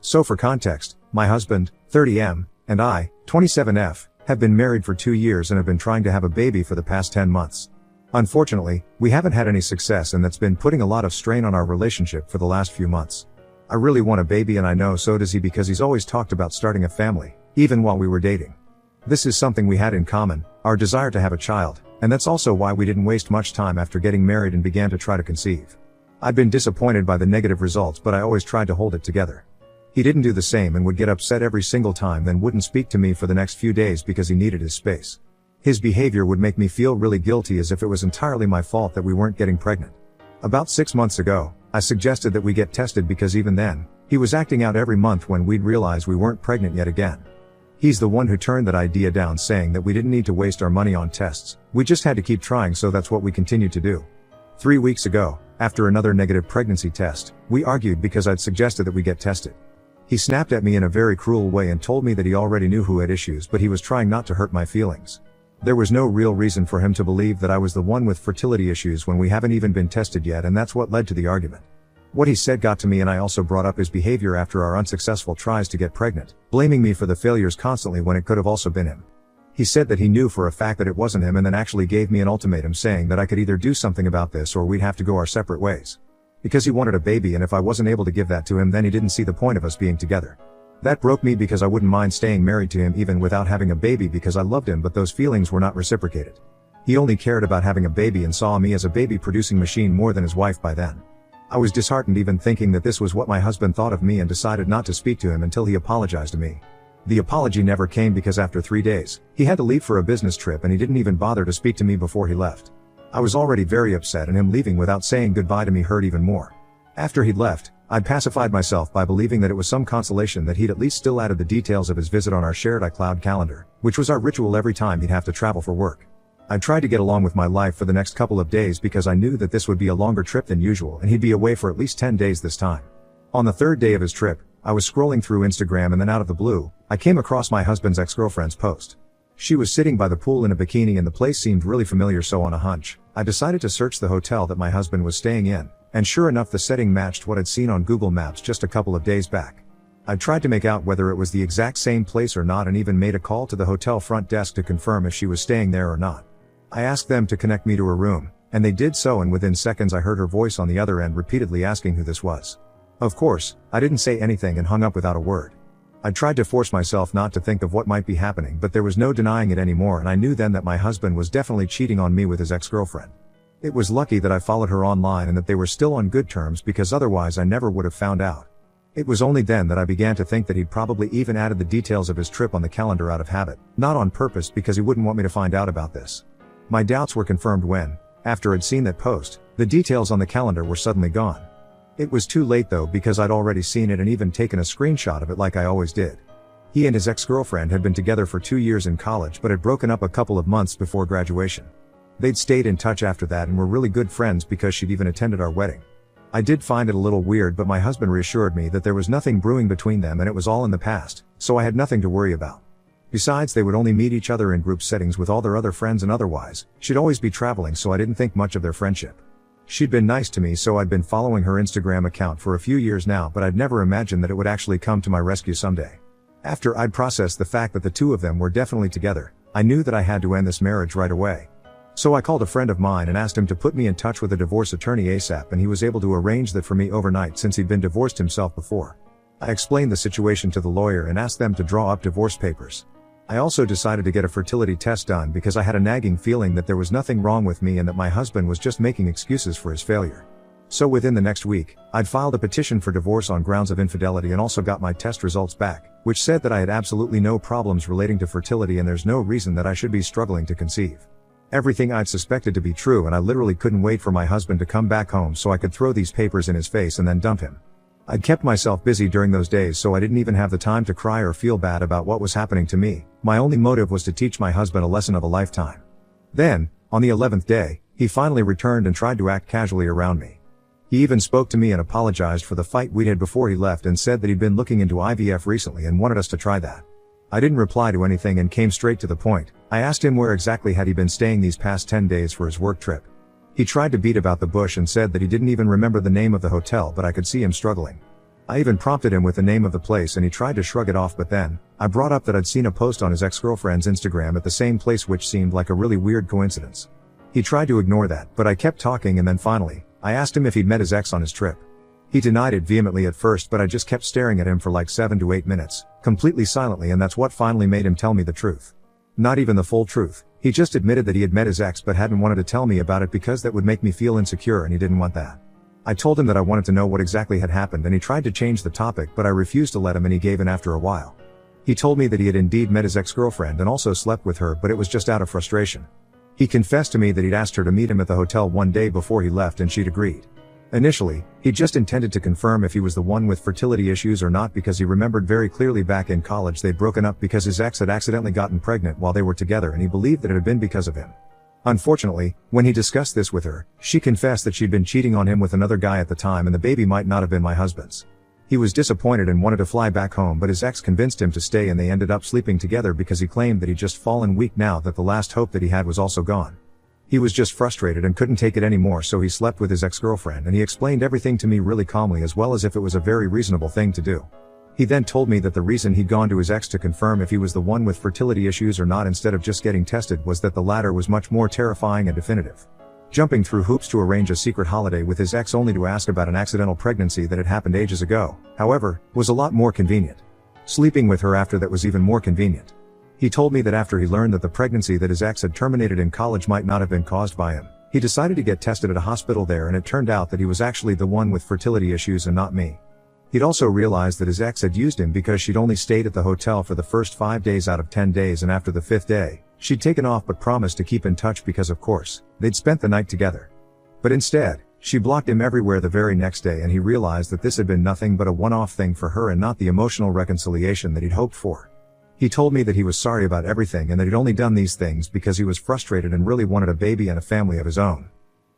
So for context, my husband, 30M, and I, 27F, have been married for 2 years and have been trying to have a baby for the past 10 months. Unfortunately, we haven't had any success, and that's been putting a lot of strain on our relationship for the last few months. I really want a baby, and I know so does he, because he's always talked about starting a family, even while we were dating. This is something we had in common, our desire to have a child, and that's also why we didn't waste much time after getting married and began to try to conceive. I'd been disappointed by the negative results, but I always tried to hold it together. He didn't do the same and would get upset every single time, then wouldn't speak to me for the next few days because he needed his space. His behavior would make me feel really guilty, as if it was entirely my fault that we weren't getting pregnant. About 6 months ago, I suggested that we get tested, because even then, he was acting out every month when we'd realize we weren't pregnant yet again. He's the one who turned that idea down, saying that we didn't need to waste our money on tests, we just had to keep trying, so that's what we continued to do. 3 weeks ago, after another negative pregnancy test, we argued because I'd suggested that we get tested. He snapped at me in a very cruel way and told me that he already knew who had issues, but he was trying not to hurt my feelings. There was no real reason for him to believe that I was the one with fertility issues when we haven't even been tested yet, and that's what led to the argument. What he said got to me, and I also brought up his behavior after our unsuccessful tries to get pregnant, blaming me for the failures constantly when it could have also been him. He said that he knew for a fact that it wasn't him, and then actually gave me an ultimatum, saying that I could either do something about this or we'd have to go our separate ways. Because he wanted a baby, and if I wasn't able to give that to him, then he didn't see the point of us being together. That broke me, because I wouldn't mind staying married to him even without having a baby, because I loved him, but those feelings were not reciprocated. He only cared about having a baby and saw me as a baby producing machine more than his wife by then. I was disheartened, even thinking that this was what my husband thought of me, and decided not to speak to him until he apologized to me. The apology never came, because after 3 days, he had to leave for a business trip, and he didn't even bother to speak to me before he left. I was already very upset, and him leaving without saying goodbye to me hurt even more. After he'd left, I'd pacified myself by believing that it was some consolation that he'd at least still added the details of his visit on our shared iCloud calendar, which was our ritual every time he'd have to travel for work. I tried to get along with my life for the next couple of days, because I knew that this would be a longer trip than usual, and he'd be away for at least 10 days this time. On the 3rd day of his trip, I was scrolling through Instagram, and then out of the blue, I came across my husband's ex-girlfriend's post. She was sitting by the pool in a bikini, and the place seemed really familiar, so on a hunch, I decided to search the hotel that my husband was staying in, and sure enough, the setting matched what I'd seen on Google Maps just a couple of days back. I tried to make out whether it was the exact same place or not, and even made a call to the hotel front desk to confirm if she was staying there or not. I asked them to connect me to her room, and they did so, and within seconds I heard her voice on the other end repeatedly asking who this was. Of course, I didn't say anything and hung up without a word. I tried to force myself not to think of what might be happening, but there was no denying it anymore, and I knew then that my husband was definitely cheating on me with his ex-girlfriend. It was lucky that I followed her online and that they were still on good terms, because otherwise I never would have found out. It was only then that I began to think that he'd probably even added the details of his trip on the calendar out of habit, not on purpose, because he wouldn't want me to find out about this. My doubts were confirmed when, after I'd seen that post, the details on the calendar were suddenly gone. It was too late though, because I'd already seen it and even taken a screenshot of it like I always did. He and his ex-girlfriend had been together for 2 years in college, but had broken up a couple of months before graduation. They'd stayed in touch after that and were really good friends, because she'd even attended our wedding. I did find it a little weird, but my husband reassured me that there was nothing brewing between them and it was all in the past, so I had nothing to worry about. Besides, they would only meet each other in group settings with all their other friends, and otherwise, she'd always be traveling, so I didn't think much of their friendship. She'd been nice to me, so I'd been following her Instagram account for a few years now, but I'd never imagined that it would actually come to my rescue someday. After I'd processed the fact that the two of them were definitely together, I knew that I had to end this marriage right away. So I called a friend of mine and asked him to put me in touch with a divorce attorney ASAP, and he was able to arrange that for me overnight, since he'd been divorced himself before. I explained the situation to the lawyer and asked them to draw up divorce papers. I also decided to get a fertility test done, because I had a nagging feeling that there was nothing wrong with me and that my husband was just making excuses for his failure. So within the next week, I'd filed a petition for divorce on grounds of infidelity, and also got my test results back, which said that I had absolutely no problems relating to fertility and there's no reason that I should be struggling to conceive. Everything I'd suspected to be true, and I literally couldn't wait for my husband to come back home so I could throw these papers in his face and then dump him. I'd kept myself busy during those days, so I didn't even have the time to cry or feel bad about what was happening to me. My only motive was to teach my husband a lesson of a lifetime. Then, on the 11th day, he finally returned and tried to act casually around me. He even spoke to me and apologized for the fight we'd had before he left, and said that he'd been looking into IVF recently and wanted us to try that. I didn't reply to anything and came straight to the point. I asked him where exactly had he been staying these past 10 days for his work trip. He tried to beat about the bush and said that he didn't even remember the name of the hotel, but I could see him struggling. I even prompted him with the name of the place and he tried to shrug it off, but then, I brought up that I'd seen a post on his ex-girlfriend's Instagram at the same place, which seemed like a really weird coincidence. He tried to ignore that, but I kept talking, and then finally, I asked him if he'd met his ex on his trip. He denied it vehemently at first, but I just kept staring at him for like 7 to 8 minutes, completely silently, and that's what finally made him tell me the truth. Not even the full truth. He just admitted that he had met his ex but hadn't wanted to tell me about it because that would make me feel insecure and he didn't want that. I told him that I wanted to know what exactly had happened, and he tried to change the topic, but I refused to let him, and he gave in after a while. He told me that he had indeed met his ex-girlfriend and also slept with her, but it was just out of frustration. He confessed to me that he'd asked her to meet him at the hotel one day before he left and she'd agreed. Initially, he just intended to confirm if he was the one with fertility issues or not, because he remembered very clearly back in college they'd broken up because his ex had accidentally gotten pregnant while they were together, and he believed that it had been because of him. Unfortunately, when he discussed this with her, she confessed that she'd been cheating on him with another guy at the time and the baby might not have been my husband's. He was disappointed and wanted to fly back home, but his ex convinced him to stay, and they ended up sleeping together because he claimed that he'd just fallen weak now that the last hope that he had was also gone. He was just frustrated and couldn't take it anymore, so he slept with his ex-girlfriend, and he explained everything to me really calmly, as well as if it was a very reasonable thing to do. He then told me that the reason he'd gone to his ex to confirm if he was the one with fertility issues or not instead of just getting tested was that the latter was much more terrifying and definitive. Jumping through hoops to arrange a secret holiday with his ex only to ask about an accidental pregnancy that had happened ages ago, however, was a lot more convenient. Sleeping with her after that was even more convenient. He told me that after he learned that the pregnancy that his ex had terminated in college might not have been caused by him, he decided to get tested at a hospital there, and it turned out that he was actually the one with fertility issues and not me. He'd also realized that his ex had used him because she'd only stayed at the hotel for the first 5 days out of 10 days, and after the 5th day, she'd taken off but promised to keep in touch because of course, they'd spent the night together. But instead, she blocked him everywhere the very next day, and he realized that this had been nothing but a one-off thing for her and not the emotional reconciliation that he'd hoped for. He told me that he was sorry about everything and that he'd only done these things because he was frustrated and really wanted a baby and a family of his own.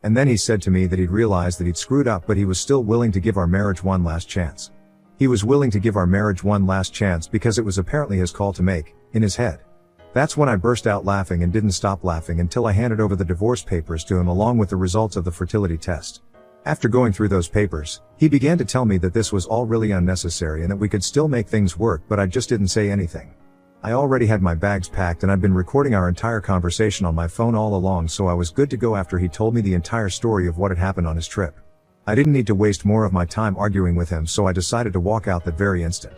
And then he said to me that he'd realized that he'd screwed up, but he was still willing to give our marriage one last chance. He was willing to give our marriage one last chance because it was apparently his call to make, in his head. That's when I burst out laughing and didn't stop laughing until I handed over the divorce papers to him along with the results of the fertility test. After going through those papers, he began to tell me that this was all really unnecessary and that we could still make things work, but I just didn't say anything. I already had my bags packed and I'd been recording our entire conversation on my phone all along, so I was good to go after he told me the entire story of what had happened on his trip. I didn't need to waste more of my time arguing with him, so I decided to walk out that very instant.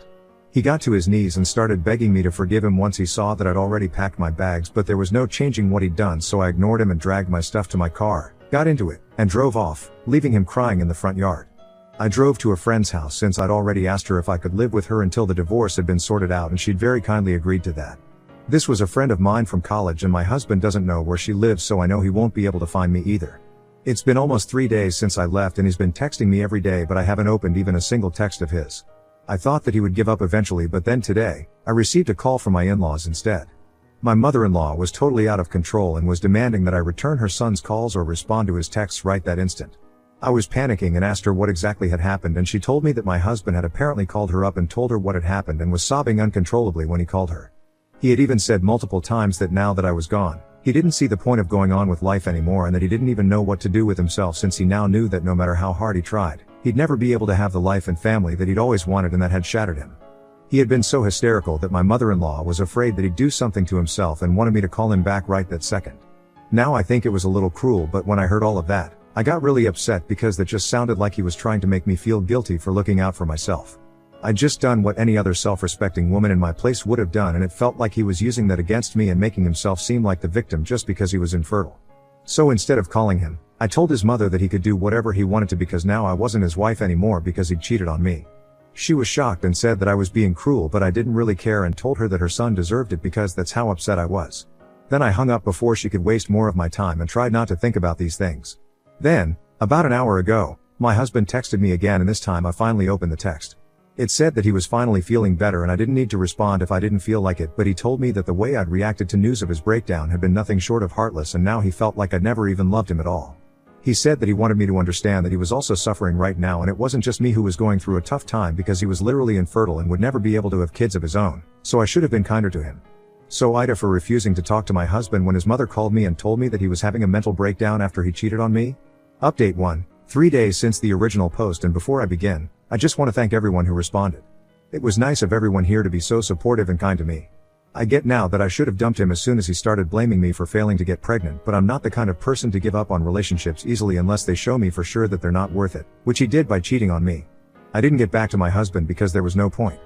He got to his knees and started begging me to forgive him once he saw that I'd already packed my bags, but there was no changing what he'd done, so I ignored him and dragged my stuff to my car, got into it, and drove off, leaving him crying in the front yard. I drove to a friend's house since I'd already asked her if I could live with her until the divorce had been sorted out, and she'd very kindly agreed to that. This was a friend of mine from college, and my husband doesn't know where she lives, so I know he won't be able to find me either. It's been almost 3 days since I left and he's been texting me every day, but I haven't opened even a single text of his. I thought that he would give up eventually, but then today, I received a call from my in-laws instead. My mother-in-law was totally out of control and was demanding that I return her son's calls or respond to his texts right that instant. I was panicking and asked her what exactly had happened, and she told me that my husband had apparently called her up and told her what had happened and was sobbing uncontrollably when he called her. He had even said multiple times that now that I was gone, he didn't see the point of going on with life anymore, and that he didn't even know what to do with himself, since he now knew that no matter how hard he tried, he'd never be able to have the life and family that he'd always wanted and that had shattered him. He had been so hysterical that my mother-in-law was afraid that he'd do something to himself and wanted me to call him back right that second. Now I think it was a little cruel, but when I heard all of that, I got really upset because that just sounded like he was trying to make me feel guilty for looking out for myself. I'd just done what any other self-respecting woman in my place would have done, and it felt like he was using that against me and making himself seem like the victim just because he was infertile. So instead of calling him, I told his mother that he could do whatever he wanted to because now I wasn't his wife anymore because he'd cheated on me. She was shocked and said that I was being cruel, but I didn't really care and told her that her son deserved it because that's how upset I was. Then I hung up before she could waste more of my time and tried not to think about these things. Then, about an hour ago, my husband texted me again, and this time I finally opened the text. It said that he was finally feeling better and I didn't need to respond if I didn't feel like it, but he told me that the way I'd reacted to news of his breakdown had been nothing short of heartless, and now he felt like I'd never even loved him at all. He said that he wanted me to understand that he was also suffering right now, and it wasn't just me who was going through a tough time because he was literally infertile and would never be able to have kids of his own, so I should have been kinder to him. So Ida for refusing to talk to my husband when his mother called me and told me that he was having a mental breakdown after he cheated on me? Update 1. 3 days since the original post, and before I begin, I just want to thank everyone who responded. It was nice of everyone here to be so supportive and kind to me. I get now that I should have dumped him as soon as he started blaming me for failing to get pregnant, but I'm not the kind of person to give up on relationships easily unless they show me for sure that they're not worth it, which he did by cheating on me. I didn't get back to my husband because there was no point.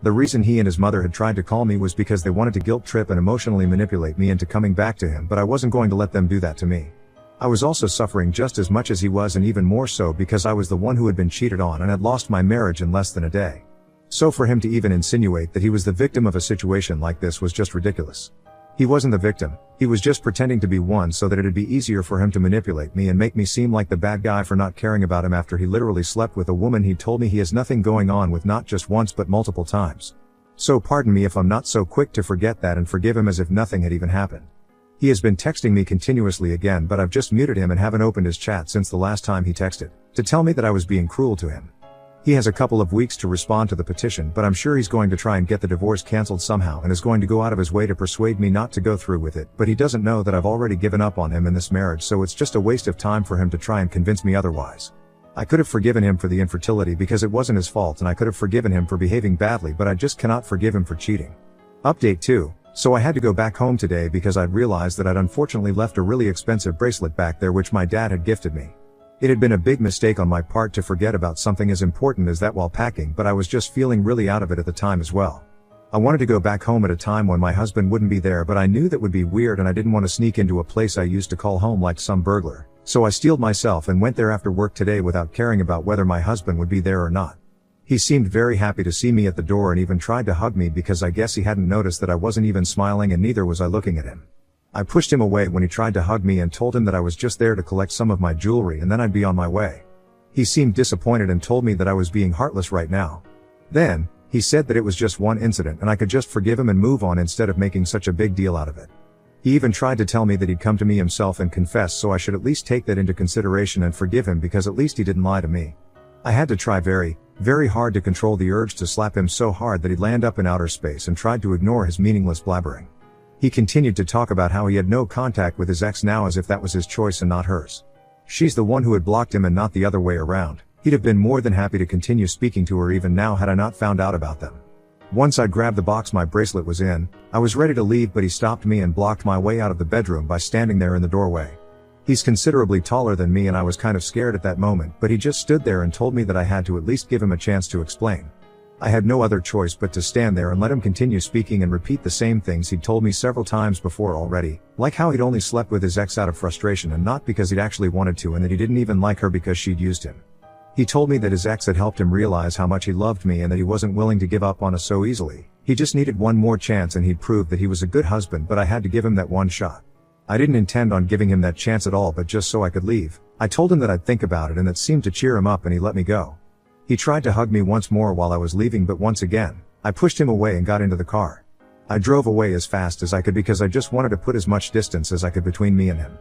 The reason he and his mother had tried to call me was because they wanted to guilt trip and emotionally manipulate me into coming back to him, but I wasn't going to let them do that to me. I was also suffering just as much as he was, and even more so because I was the one who had been cheated on and had lost my marriage in less than a day. So for him to even insinuate that he was the victim of a situation like this was just ridiculous. He wasn't the victim, he was just pretending to be one so that it'd be easier for him to manipulate me and make me seem like the bad guy for not caring about him after he literally slept with a woman he told me he has nothing going on with, not just once but multiple times. So pardon me if I'm not so quick to forget that and forgive him as if nothing had even happened. He has been texting me continuously again, but I've just muted him and haven't opened his chat since the last time he texted, to tell me that I was being cruel to him. He has a couple of weeks to respond to the petition, but I'm sure he's going to try and get the divorce cancelled somehow and is going to go out of his way to persuade me not to go through with it, but he doesn't know that I've already given up on him in this marriage, so it's just a waste of time for him to try and convince me otherwise. I could have forgiven him for the infertility because it wasn't his fault, and I could have forgiven him for behaving badly, but I just cannot forgive him for cheating. Update 2. So I had to go back home today because I'd realized that I'd unfortunately left a really expensive bracelet back there which my dad had gifted me. It had been a big mistake on my part to forget about something as important as that while packing, but I was just feeling really out of it at the time as well. I wanted to go back home at a time when my husband wouldn't be there, but I knew that would be weird and I didn't want to sneak into a place I used to call home like some burglar, so I steeled myself and went there after work today without caring about whether my husband would be there or not. He seemed very happy to see me at the door and even tried to hug me because I guess he hadn't noticed that I wasn't even smiling, and neither was I looking at him. I pushed him away when he tried to hug me and told him that I was just there to collect some of my jewelry and then I'd be on my way. He seemed disappointed and told me that I was being heartless right now. Then, he said that it was just one incident and I could just forgive him and move on instead of making such a big deal out of it. He even tried to tell me that he'd come to me himself and confess, so I should at least take that into consideration and forgive him because at least he didn't lie to me. I had to try very, very hard to control the urge to slap him so hard that he'd land up in outer space and tried to ignore his meaningless blabbering. He continued to talk about how he had no contact with his ex now as if that was his choice and not hers. She's the one who had blocked him and not the other way around. He'd have been more than happy to continue speaking to her even now had I not found out about them. Once I'd grabbed the box my bracelet was in, I was ready to leave, but he stopped me and blocked my way out of the bedroom by standing there in the doorway. He's considerably taller than me and I was kind of scared at that moment, but he just stood there and told me that I had to at least give him a chance to explain. I had no other choice but to stand there and let him continue speaking and repeat the same things he'd told me several times before already, like how he'd only slept with his ex out of frustration and not because he'd actually wanted to, and that he didn't even like her because she'd used him. He told me that his ex had helped him realize how much he loved me and that he wasn't willing to give up on us so easily. He just needed one more chance and he'd prove that he was a good husband, but I had to give him that one shot. I didn't intend on giving him that chance at all, but just so I could leave. I told him that I'd think about it, and that seemed to cheer him up and he let me go. He tried to hug me once more while I was leaving, but once again, I pushed him away and got into the car. I drove away as fast as I could because I just wanted to put as much distance as I could between me and him.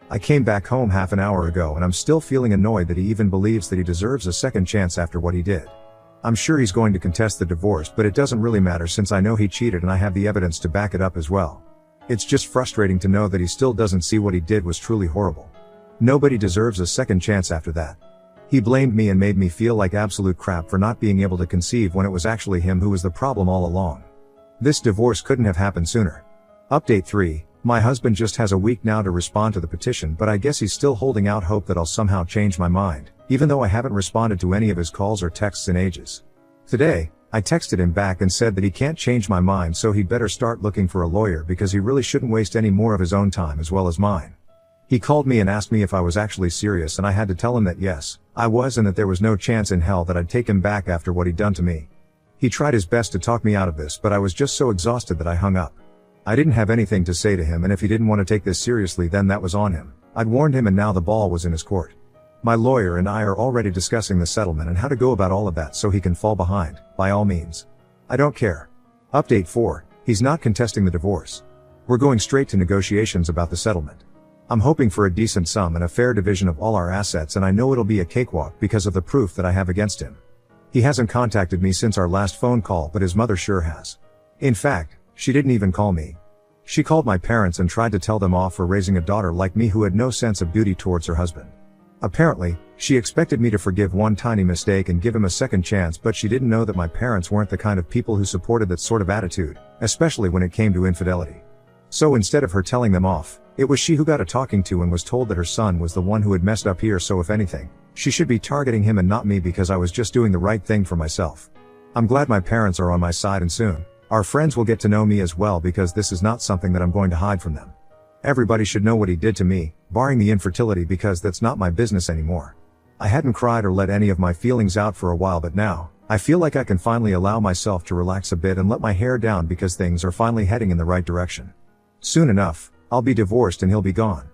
I came back home half an hour ago and I'm still feeling annoyed that he even believes that he deserves a second chance after what he did. I'm sure he's going to contest the divorce, but it doesn't really matter since I know he cheated and I have the evidence to back it up as well. It's just frustrating to know that he still doesn't see what he did was truly horrible. Nobody deserves a second chance after that. He blamed me and made me feel like absolute crap for not being able to conceive when it was actually him who was the problem all along. This divorce couldn't have happened sooner. Update 3. My husband just has a week now to respond to the petition, but I guess he's still holding out hope that I'll somehow change my mind, even though I haven't responded to any of his calls or texts in ages. Today, I texted him back and said that he can't change my mind, so he'd better start looking for a lawyer because he really shouldn't waste any more of his own time as well as mine. He called me and asked me if I was actually serious, and I had to tell him that yes, I was, and that there was no chance in hell that I'd take him back after what he'd done to me. He tried his best to talk me out of this, but I was just so exhausted that I hung up. I didn't have anything to say to him, and if he didn't want to take this seriously, then that was on him. I'd warned him and now the ball was in his court. My lawyer and I are already discussing the settlement and how to go about all of that so he can fall behind, by all means. I don't care. Update 4. He's not contesting the divorce. We're going straight to negotiations about the settlement. I'm hoping for a decent sum and a fair division of all our assets, and I know it'll be a cakewalk because of the proof that I have against him. He hasn't contacted me since our last phone call, but his mother sure has. In fact, she didn't even call me. She called my parents and tried to tell them off for raising a daughter like me who had no sense of duty towards her husband. Apparently, She expected me to forgive one tiny mistake and give him a second chance, but she didn't know that my parents weren't the kind of people who supported that sort of attitude, especially when it came to infidelity. So instead of her telling them off, it was she who got a talking to and was told that her son was the one who had messed up here, so if anything, she should be targeting him and not me because I was just doing the right thing for myself. I'm glad my parents are on my side, and soon, our friends will get to know me as well, because this is not something that I'm going to hide from them. Everybody should know what he did to me, barring the infertility, because that's not my business anymore. I hadn't cried or let any of my feelings out for a while, but now, I feel like I can finally allow myself to relax a bit and let my hair down because things are finally heading in the right direction. Soon enough, I'll be divorced and he'll be gone.